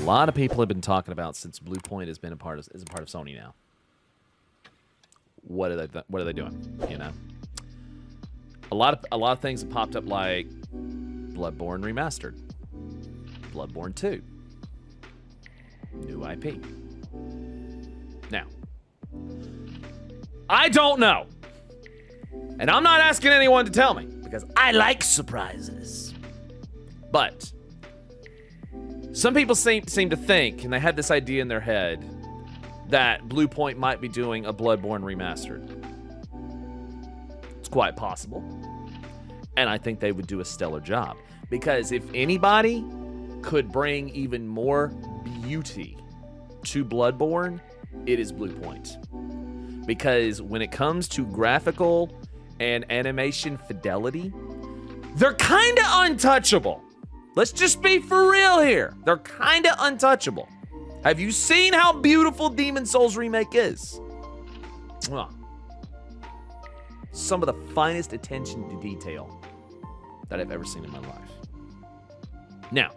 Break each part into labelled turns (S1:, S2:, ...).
S1: lot of people have been talking about since Bluepoint has been a part of Sony now. What are they doing? You know, a lot of things have popped up like Bloodborne remastered, Bloodborne 2, new IP. Now, I don't know, and I'm not asking anyone to tell me because I like surprises. But some people seem to think, and they had this idea in their head, that Bluepoint might be doing a Bloodborne remastered. It's quite possible. And I think they would do a stellar job. Because if anybody could bring even more beauty to Bloodborne, it is Bluepoint. Because when it comes to graphical and animation fidelity, they're kind of untouchable. Let's just be for real here. They're kind of untouchable. Have you seen how beautiful Demon's Souls Remake is? Some of the finest attention to detail that I've ever seen in my life. Now,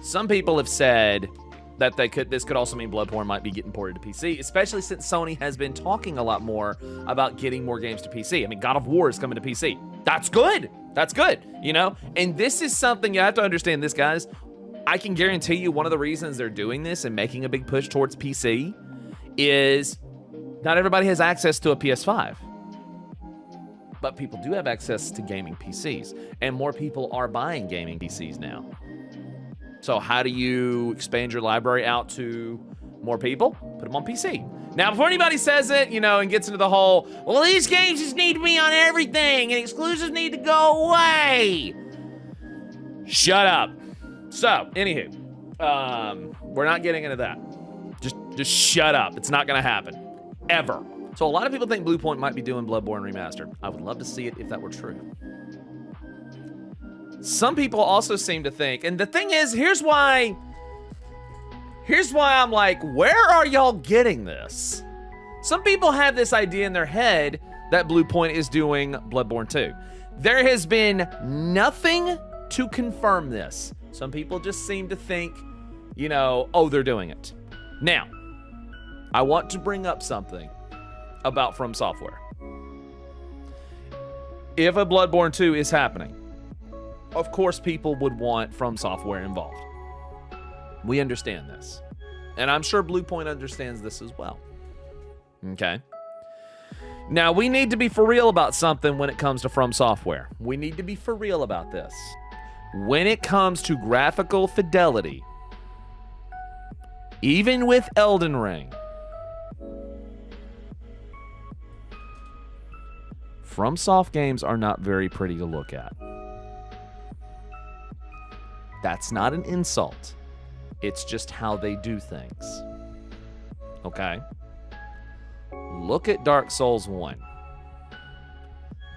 S1: some people have said that this could also mean Bloodborne might be getting ported to PC, especially since Sony has been talking a lot more about getting more games to PC. I mean, God of War is coming to PC. That's good. That's good, you know? And this is something you have to understand this, guys. I can guarantee you one of the reasons they're doing this and making a big push towards PC is not everybody has access to a PS5. But people do have access to gaming PCs. And more people are buying gaming PCs now. So how do you expand your library out to more people? Put them on PC. Now, before anybody says it, you know, and gets into the whole, well, these games just need to be on everything and exclusives need to go away. Shut up. So, anywho, we're not getting into that. Just shut up. It's not going to happen. Ever. So, a lot of people think Bluepoint might be doing Bloodborne Remastered. I would love to see it if that were true. Some people also seem to think, and the thing is, here's why I'm like, where are y'all getting this? Some people have this idea in their head that Bluepoint is doing Bloodborne 2. There has been nothing to confirm this. Some people just seem to think, you know, oh, they're doing it. Now, I want to bring up something about From Software. If a Bloodborne 2 is happening, of course people would want From Software involved. We understand this. And I'm sure Bluepoint understands this as well. Okay? Now, we need to be for real about something when it comes to From Software. We need to be for real about this. When it comes to graphical fidelity, even with Elden Ring, FromSoft games are not very pretty to look at. That's not an insult. It's just how they do things. Okay? Look at Dark Souls 1.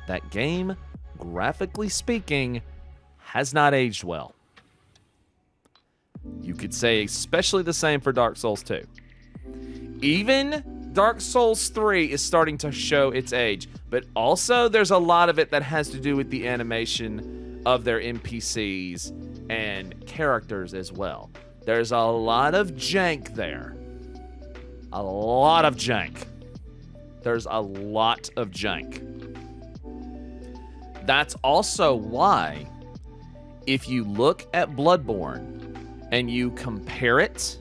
S1: That game, graphically speaking, has not aged well. You could say especially the same for Dark Souls 2. Even Dark Souls 3 is starting to show its age, but also there's a lot of it that has to do with the animation of their NPCs and characters as well. There's a lot of jank there. A lot of jank. There's a lot of jank. That's also why, if you look at Bloodborne and you compare it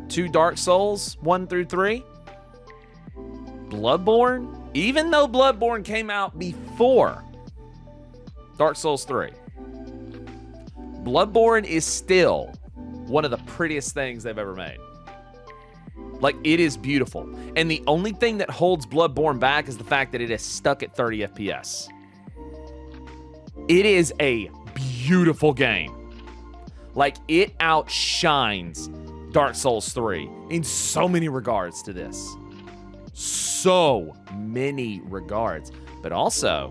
S1: to Dark Souls 1 through 3, Bloodborne, even though Bloodborne came out before Dark Souls 3, Bloodborne is still one of the prettiest things they've ever made. Like, it is beautiful. And the only thing that holds Bloodborne back is the fact that it is stuck at 30 FPS. It is a beautiful game. Like, it outshines Dark Souls 3 in so many regards to this. So many regards. But also,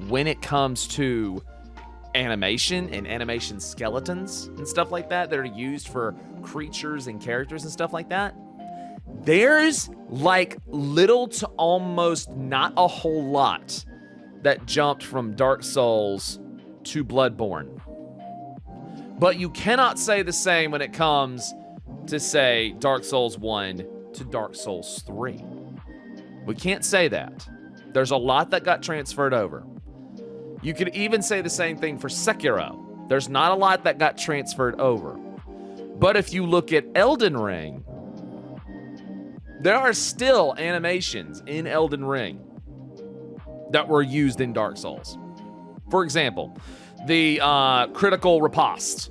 S1: when it comes to animation and animation skeletons and stuff like that are used for creatures and characters and stuff like that, there's like little to almost not a whole lot that jumped from Dark Souls to Bloodborne. But you cannot say the same when it comes to, say, Dark Souls 1 to Dark Souls 3. We can't say that. There's a lot that got transferred over. You could even say the same thing for Sekiro. There's not a lot that got transferred over. But if you look at Elden Ring, there are still animations in Elden Ring that were used in Dark Souls. For example, the critical riposte.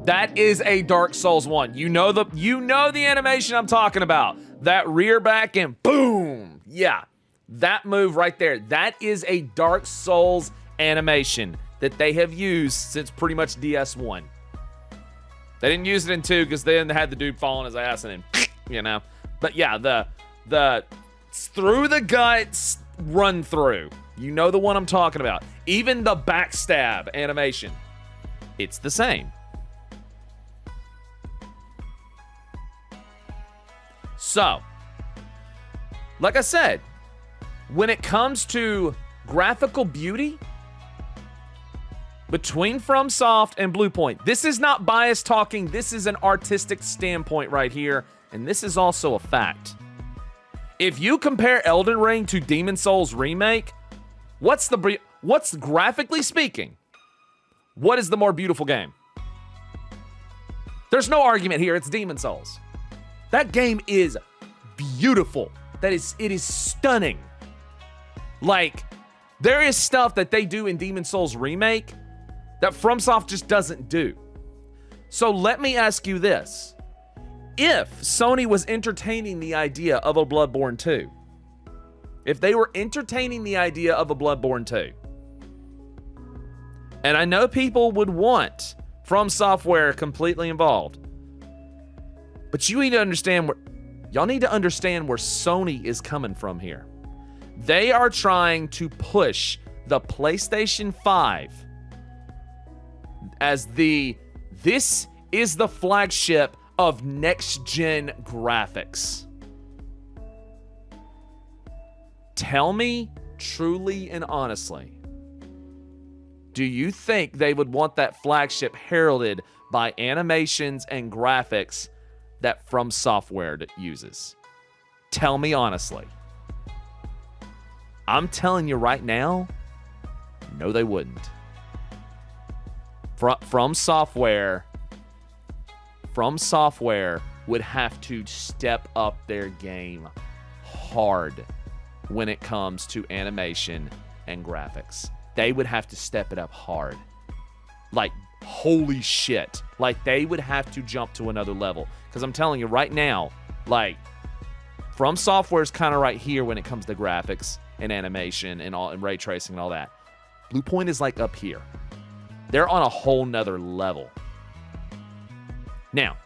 S1: That is a Dark Souls 1. You know the animation I'm talking about. That rear back and boom. Yeah, that move right there. That is a Dark Souls animation that they have used since pretty much DS1. They didn't use it in 2 because then they had the dude fall on his ass and then, you know. But yeah, the through the guts run through. You know the one I'm talking about. Even the backstab animation. It's the same. So, like I said, when it comes to graphical beauty between FromSoft and Bluepoint, this is not biased talking. This is an artistic standpoint right here, and this is also a fact. If you compare Elden Ring to Demon Souls Remake, what's graphically speaking, what is the more beautiful game? There's no argument here. It's Demon Souls. That game is beautiful. It is stunning. Like, there is stuff that they do in Demon Souls Remake that FromSoft just doesn't do. So let me ask you this. If Sony was entertaining the idea of a Bloodborne 2, if they were entertaining the idea of a Bloodborne 2, and I know people would want From Software completely involved, but you need to understand y'all need to understand where Sony is coming from here. They are trying to push the PlayStation 5 as this is the flagship of next-gen graphics. Tell me truly and honestly, do you think they would want that flagship heralded by animations and graphics that From Software uses? Tell me honestly. I'm telling you right now, no, they wouldn't. From Software would have to step up their game hard when it comes to animation and graphics. They would have to step it up hard. Like, holy shit. Like, they would have to jump to another level. Because I'm telling you right now, like, From Software's kind of right here when it comes to graphics and animation and all and ray tracing and all that. Bluepoint is like up here. They're on a whole nother level. Now,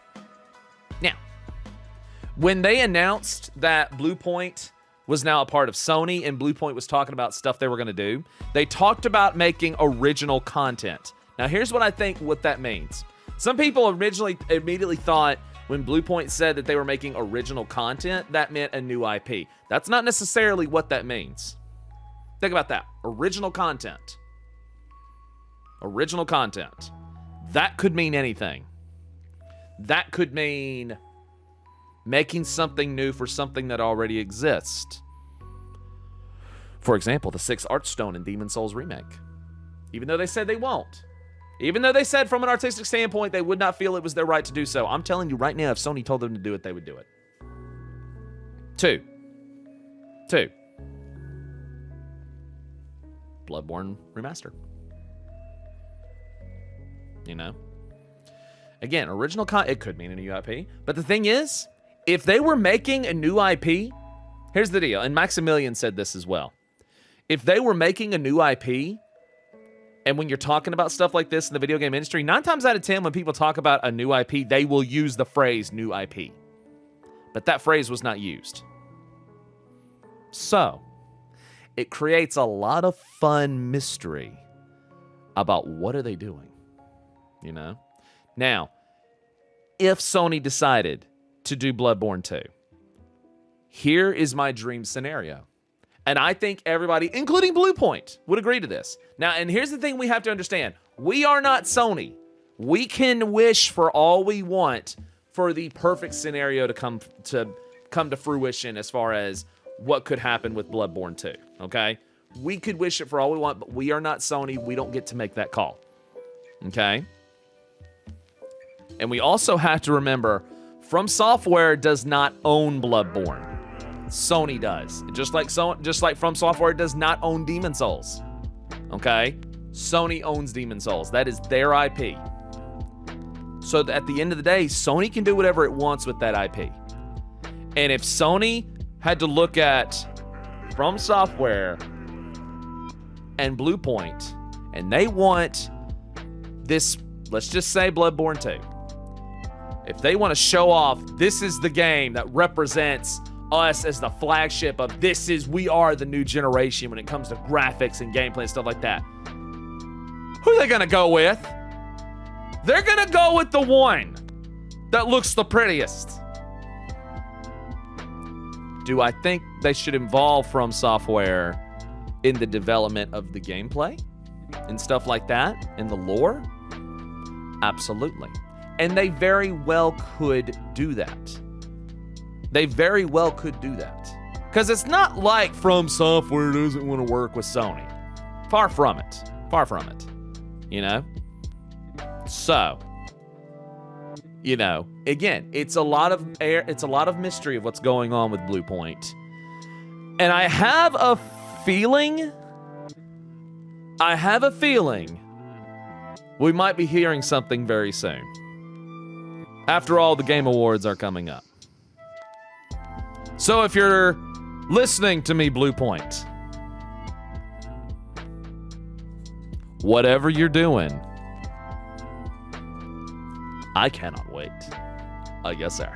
S1: when they announced that Bluepoint was now a part of Sony and Bluepoint was talking about stuff they were going to do, they talked about making original content. Now, here's what I think what that means. Some people immediately thought when Bluepoint said that they were making original content, that meant a new IP. That's not necessarily what that means. Think about that. Original content. Original content. That could mean anything. That could mean making something new for something that already exists. For example, the 6th Archstone in Demon Souls Remake. Even though they said they won't. Even though they said from an artistic standpoint they would not feel it was their right to do so. I'm telling you right now, if Sony told them to do it, they would do it. Two. Bloodborne Remaster. You know? Again, original content, it could mean a new IP. But the thing is, if they were making a new IP, here's the deal, and Maximilian said this as well. If they were making a new IP, and when you're talking about stuff like this in the video game industry, 9 times out of 10, when people talk about a new IP, they will use the phrase new IP. But that phrase was not used. So, it creates a lot of fun mystery about what are they doing, you know? Now, if Sony decided to do Bloodborne 2, here is my dream scenario. And I think everybody, including Bluepoint, would agree to this. Now, and here's the thing we have to understand. We are not Sony. We can wish for all we want for the perfect scenario to come to fruition as far as what could happen with Bloodborne 2, okay? We could wish it for all we want, but we are not Sony. We don't get to make that call, okay? And we also have to remember, From Software does not own Bloodborne. Sony does. Just like From Software does not own Demon Souls, okay? Sony owns Demon Souls. That is their IP. So at the end of the day, Sony can do whatever it wants with that IP. And if Sony had to look at From Software and Bluepoint, and they want this, let's just say Bloodborne 2. If they want to show off, this is the game that represents us as the flagship of we are the new generation when it comes to graphics and gameplay and stuff like that. Who are they going to go with? They're going to go with the one that looks the prettiest. Do I think they should involve From Software in the development of the gameplay and stuff like that, in the lore? Absolutely. And they very well could do that. They very well could do that. Because it's not like From Software doesn't want to work with Sony. Far from it. Far from it. You know? So, you know, again, it's a lot of mystery of what's going on with Bluepoint. And I have a feeling we might be hearing something very soon. After all, the Game Awards are coming up. So if you're listening to me, Bluepoint, whatever you're doing, I cannot wait. Yes, sir.